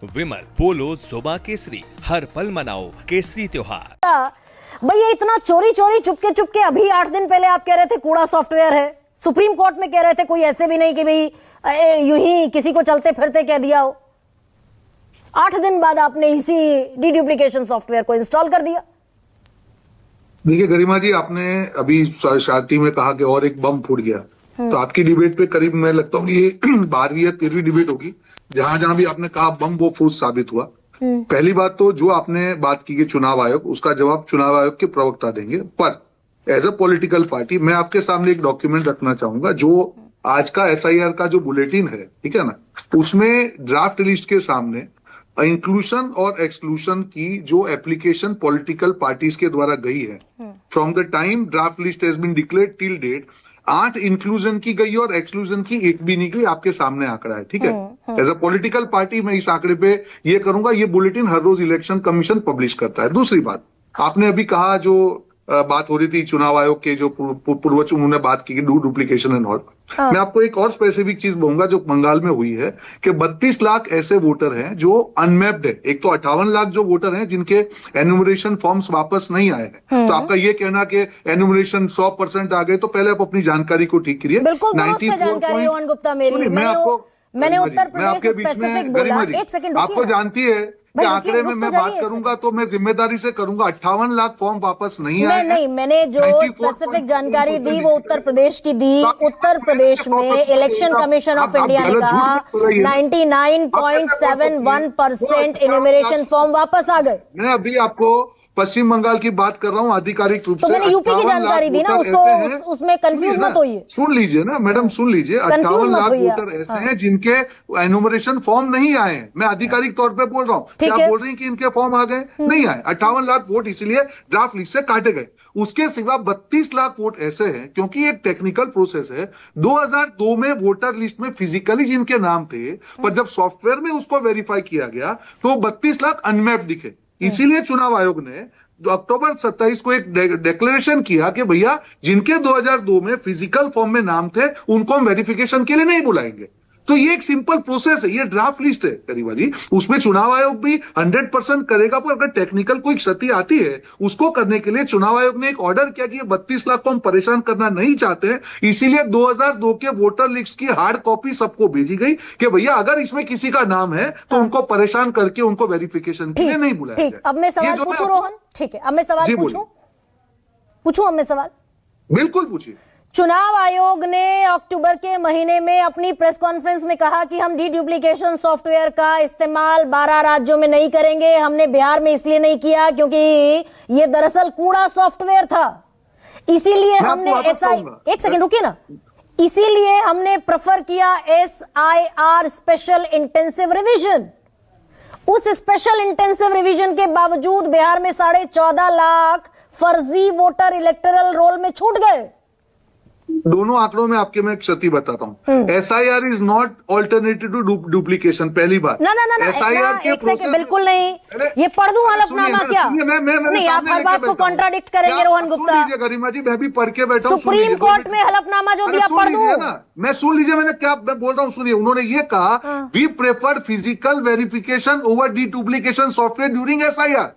विमल पोलो जुबा केसरी, हर पल मनाओ केसरी त्योहार। भैया इतना चोरी चोरी चुपके चुपके, अभी 8 दिन पहले आप कह रहे थे कूड़ा सॉफ्टवेयर है, सुप्रीम कोर्ट में कह रहे थे कोई ऐसे भी नहीं कि भाई यूं ही किसी को चलते फिरते कह दिया हो। 8 दिन बाद आपने इसी डीडुप्लीकेशन सॉफ्टवेयर को इंस्टॉल कर दिया। देखिए गरिमा जी, आपने अभी शादी में कहा कि और एक बम फूट गया, तो आपकी डिबेट पे करीब मैं लगता हूँ ये 12वीं या 13वीं डिबेट होगी जहां जहां भी आपने कहा बम, वो फूट साबित हुआ। पहली बात तो जो आपने बात की कि चुनाव आयोग, उसका जवाब चुनाव आयोग के प्रवक्ता देंगे, पर एज अ पॉलिटिकल पार्टी मैं आपके सामने एक डॉक्यूमेंट रखना चाहूंगा जो आज का SIR का जो बुलेटिन है, ठीक है ना, उसमें ड्राफ्ट लिस्ट के सामने इंक्लूशन और एक्सक्लूशन की जो एप्लीकेशन पॉलिटिकल पार्टीज के द्वारा गई है, from the time draft list has been declared till date 8 inclusion की गई और एक्सक्लूजन की एक भी नहीं गई। आपके सामने आंकड़ा है, ठीक है। एज अ पॉलिटिकल पार्टी मैं इस आंकड़े पे ये करूंगा, ये बुलेटिन हर रोज इलेक्शन कमीशन पब्लिश करता है। दूसरी बात, आपने अभी कहा जो बात हो रही थी चुनाव आयोग के जो पूर्वज उन्होंने बात की डुप्लीकेशन एंड ऑल, मैं आपको एक और स्पेसिफिक चीज कहूंगा जो बंगाल में हुई है कि 32 लाख ऐसे वोटर हैं जो अनमैप्ड है। एक तो 58 लाख जो वोटर हैं जिनके एन्यूमरेशन फॉर्म्स वापस नहीं आए हैं। तो आपका ये कहना कि एन्यूमरेशन 100% आ गए, तो पहले आप अपनी जानकारी को ठीक करिए। जानकारी रोहन गुप्ता मेरी, मैंने उत्तर प्रदेश स्पेसिफिक बोला। एक सेकंड आपको जानती है कि आंकड़े में मैं बात करूंगा तो मैं जिम्मेदारी से करूंगा। 58 लाख फॉर्म वापस नहीं आए। नहीं, मैंने जो स्पेसिफिक जानकारी दी वो उत्तर प्रदेश की दी। उत्तर प्रदेश में इलेक्शन कमीशन ऑफ इंडिया ने कहा 99.71% इन्यूमरेशन फॉर्म वापस आ गए। मैं अभी आपको पश्चिम बंगाल की बात कर रहा हूं आधिकारिक रूप से। तो मैंने यूपी की जानकारी दी ना, उसको उसमें कंफ्यूज मत होइए। सुन लीजिए ना मैडम, सुन लीजिए। 58 लाख वोटर ऐसे हैं जिनके एन्यूमरेशन फॉर्म नहीं आए हैं। मैं आधिकारिक तौर पे बोल रहा हूँ। क्या आप बोल रही हैं कि इनके फॉर्म आ गए? नहीं आए। 58 लाख वोट इसीलिए ड्राफ्ट लिस्ट से काटे गए। उसके सिवा 32 लाख वोट ऐसे हैं, क्योंकि एक टेक्निकल प्रोसेस है। 2002 में वोटर लिस्ट में फिजिकली जिनके नाम थे, पर जब सॉफ्टवेयर में उसको वेरीफाई किया गया तो 32 लाख अनमैप्ड दिखे। इसीलिए चुनाव आयोग ने अक्टूबर 27 को एक डिक्लेरेशन किया कि भैया जिनके 2002 में फिजिकल फॉर्म में नाम थे उनको हम वेरिफिकेशन के लिए नहीं बुलाएंगे। तो ये एक सिंपल प्रोसेस है, ये ड्राफ्ट लिस्ट है करीबा जी। उसमें चुनाव आयोग भी 100% करेगा, पर अगर टेक्निकल कोई क्षति आती है उसको करने के लिए चुनाव आयोग ने एक ऑर्डर किया कि ये 32 लाख को हम परेशान करना नहीं चाहते हैं। इसीलिए 2002 के वोटर लिस्ट की हार्ड कॉपी सबको भेजी गई कि भैया अगर इसमें किसी का नाम है तो उनको परेशान करके उनको वेरिफिकेशन के लिए नहीं बुलाया जाए। अब मैं सवाल पूछूं रोहन? ठीक है, अब मैं सवाल पूछूं अब मैं सवाल? बिल्कुल पूछिए। चुनाव आयोग ने अक्टूबर के महीने में अपनी प्रेस कॉन्फ्रेंस में कहा कि हम डीडुप्लीकेशन सॉफ्टवेयर का इस्तेमाल 12 राज्यों में नहीं करेंगे। हमने बिहार में इसलिए नहीं किया क्योंकि ये दरअसल कूड़ा सॉफ्टवेयर था, इसीलिए हमने एक सेकंड रुकिए ना, इसीलिए हमने प्रेफर किया SIR स्पेशल इंटेंसिव रिवीजन। उस स्पेशल इंटेंसिव रिवीजन के बावजूद बिहार में 14.5 लाख फर्जी वोटर इलेक्टोरल रोल में छूट गए। दोनों आंकड़ों में आपके मैं क्षति बताता हूँ। SIR is not alternative to duplication. पहली बात ना SIR के प्रोसेस बिल्कुल नहीं। ये पढ़ दूं हलफनामा क्या? नहीं, आप हर बात को कॉन्ट्राडिक्ट करेंगे रोहन गुप्ता। गरिमा जी, मैं भी पढ़ के बैठा हूँ। सुप्रीम कोर्ट में हलफनामा जो दिया पढ़ दूं ना, मैं सुन लीजिए मैंने क्या मैं बोल रहा हूँ, सुनिए। उन्होंने ये कहा we prefer physical verification over deduplication software during SIR।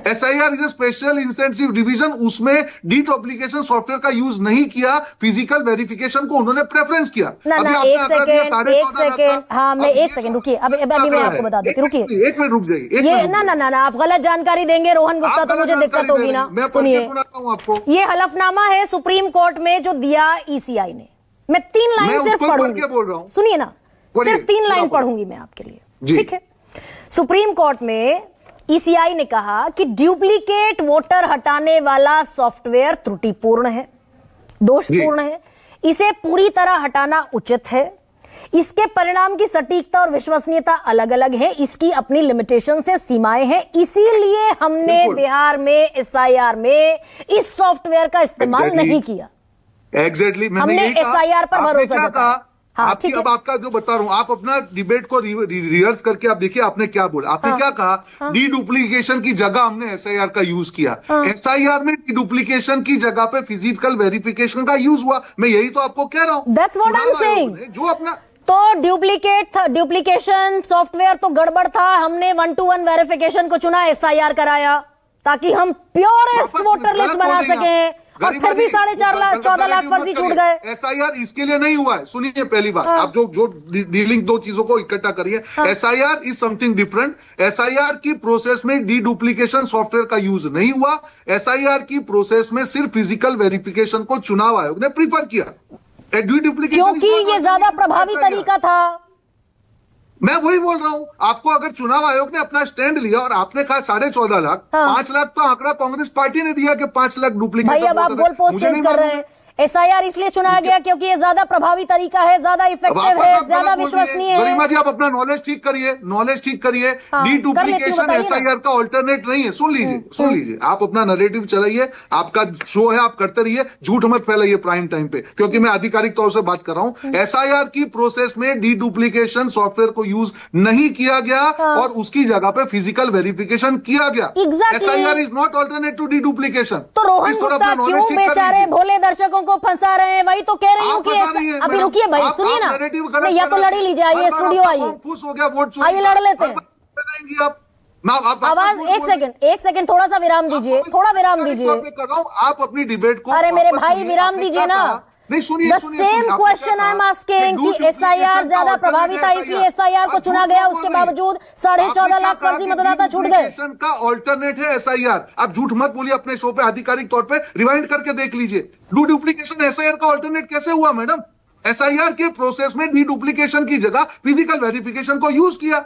SIR is special incentive division, उसमें डीडुप्लीकेशन सॉफ्टवेयर का यूज नहीं किया, फिजिकल वेरिफिकेशन को उन्होंने प्रेफरेंस किया। हाँ, मैं एक सेकंड रुकिए, अभी मैं आपको बता देती, रुकिए 1 मिनट रुक जाइए। ये ना आप गलत जानकारी देंगे रोहन गुप्ता, तो मुझे दिक्कत होगी ना। सुनिए, ये हलफनामा है सुप्रीम कोर्ट में जो दिया ECI ने। मैं 3 लाइन सिर्फ पढ़ूंगी, सुनिए ना, सिर्फ 3 लाइन पढ़ूंगी मैं आपके लिए, ठीक है। सुप्रीम कोर्ट में ECI ने कहा कि डुप्लीकेट वोटर हटाने वाला सॉफ्टवेयर त्रुटिपूर्ण है, दोषपूर्ण है, इसे पूरी तरह हटाना उचित है। इसके परिणाम की सटीकता और विश्वसनीयता अलग अलग है, इसकी अपनी लिमिटेशन से सीमाएं हैं। इसीलिए हमने बिहार में SIR में इस सॉफ्टवेयर का इस्तेमाल नहीं किया। हमने SIR पर भरोसा जताया। हाँ, अब आपका जो बता रहा हूं, आप अपना डिबेट को रिहर्स करके आप देखिए आपने क्या बोला। आपने क्या कहा? डीडुप्लीकेशन की जगह हमने SIR का यूज किया। SIR में डुप्लीकेशन की जगह पे फिजिकल वेरिफिकेशन का यूज हुआ। मैं यही तो आपको कह रहा हूं। That's what I'm saying। जो अपना तो ड्यूप्लीकेशन सॉफ्टवेयर तो गड़बड़ था, हमने 1-to-1 वेरिफिकेशन को चुना, SIR कराया ताकि हम प्योरेस्ट वोटर लिस्ट बना सकें, और फिर भी 14.5 लाख फर्जी छूट गए। SIR इसके लिए नहीं हुआ है। सुनिए, पहली बात आप जो डीलिंग दो चीजों को इकट्ठा करिए। SIR is something different. SIR की प्रोसेस में डी डुप्लीकेशन सॉफ्टवेयर का यूज नहीं हुआ। SIR की प्रोसेस में सिर्फ फिजिकल वेरिफिकेशन को चुनाव आयोग ने प्रीफर किया। क्योंकि ये ज्यादा प्रभावी तरीका था। मैं वही बोल रहा हूं आपको। अगर चुनाव आयोग ने अपना स्टैंड लिया और आपने कहा 14.5 लाख, 5 लाख तो आंकड़ा कांग्रेस पार्टी ने दिया कि 5 लाख डुप्लीकेट। भाई अब आप गोल पोस्ट चेंज कर रहे हैं। SIR इसलिए चुना गया क्योंकि ये ज्यादा प्रभावी तरीका है, ज्यादा इफेक्टिव है, ज्यादा विश्वसनीय है। गरिमा जी, आप अपना नॉलेज ठीक करिए, डी डुप्लीकेशन SIR का ऑल्टरनेट नहीं है। सुन लीजिए, आप अपना नैरेटिव चलाइए, आपका शो है, आप करते रहिए, झूठ मत फैलाइए प्राइम टाइम पे, क्योंकि मैं आधिकारिक तौर से बात कर रहा हूं। SIR की प्रोसेस में डी डुप्लीकेशन सॉफ्टवेयर को यूज नहीं किया गया और उसकी जगह पे फिजिकल वेरिफिकेशन किया गया। SIR is not alternate to deduplication. तो रोहन गुप्ता क्यों बेचारे भोले दर्शकों को फंसा रहे हैं? वही तो कह रही हूँ कि अभी रुकिए भाई, सुनिए ना, या तो लड़ ही लीजिए, आइए स्टूडियो आइए, आइए लड़ लेते हैं। आवाज एक सेकंड थोड़ा सा विराम दीजिए, थोड़ा विराम दीजिए। आप अपनी डिबेट को, अरे मेरे भाई विराम दीजिए ना। नहीं, सुनिए, The same question I'm asking कि SIR ज्यादा प्रभावी था इसलिए SIR को चुना गया, उसके बावजूद 14.5 लाख फर्जी मतदाता छूट गए। का ऑल्टरनेट है SIR। आप झूठ मत बोलिए अपने शो पे, आधिकारिक तौर पे रिवाइंड करके देख लीजिए। डी डुप्लीकेशन SIR का ऑल्टरनेट कैसे हुआ मैडम? SIR के प्रोसेस में डी डुप्लीकेशन की जगह फिजिकल वेरिफिकेशन को यूज किया।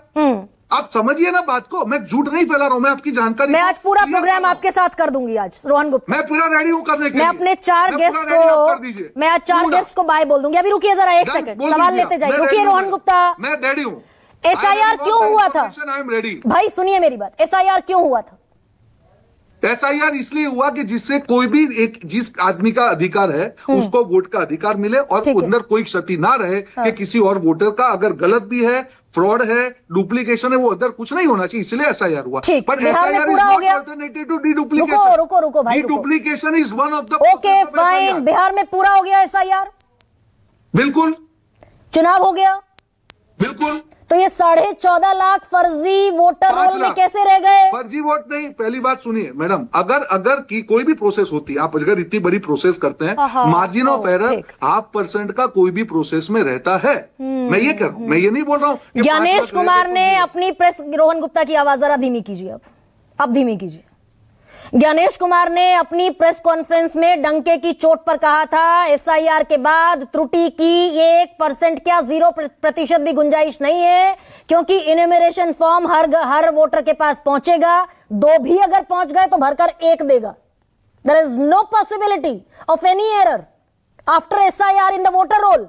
आप समझिए ना बात को, मैं झूठ नहीं फैला रहा हूं, मैं आपकी जानकारी, मैं आज पूरा प्रोग्राम आपके साथ कर दूंगी। आज रोहन गुप्ता, मैं पूरा रेडी हूं करने के लिए। मैं अपने 4 गेस्ट को, मैं आज 4 गेस्ट को बाय बोल दूंगी। अभी रुकिए जरा, एक सेकंड, सवाल लेते जाइए। रुकिए रोहन गुप्ता, मैं रेडी हूं। SIR क्यों हुआ था? I am ready. भाई सुनिए मेरी बात, SIR क्यों हुआ था? SIR इसलिए हुआ कि जिससे कोई भी जिस आदमी का अधिकार है उसको वोट का अधिकार मिले और अंदर कोई क्षति ना रहे कि किसी और वोटर का अगर गलत भी है, फ्रॉड है, डुप्लीकेशन है, वो अंदर कुछ नहीं होना चाहिए, इसलिए SIR हुआ। पर SIR is not alternative to deduplication. रुको भाई, deduplication is one of the. Okay fine, Bihar में पूरा हो गया SIR? बिल्कुल। चुनाव हो गया? बिल्कुल। तो ये 14.5 लाख फर्जी वोटर रोल में कैसे रह गए? फर्जी वोट नहीं, पहली बात सुनिए मैडम, अगर की कोई भी प्रोसेस होती है, आप अगर इतनी बड़ी प्रोसेस करते हैं, मार्जिन ऑफ एरर 0.5% का कोई भी प्रोसेस में रहता है। मैं ये कह रहा हूं, मैं ये नहीं बोल रहा हूं। ज्ञानेश कुमार ने अपनी प्रेस, रोहन गुप्ता की आवाज जरा धीमी कीजिए, अब धीमी कीजिए। ज्ञानेश कुमार ने अपनी प्रेस कॉन्फ्रेंस में डंके की चोट पर कहा था SIR के बाद त्रुटि की 1% क्या 0% भी गुंजाइश नहीं है, क्योंकि इन्यूमरेशन फॉर्म हर वोटर के पास पहुंचेगा, 2 भी अगर पहुंच गए तो भरकर 1 देगा। There is no possibility of any error after SIR in the voter roll.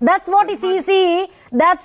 That's what CEC, that's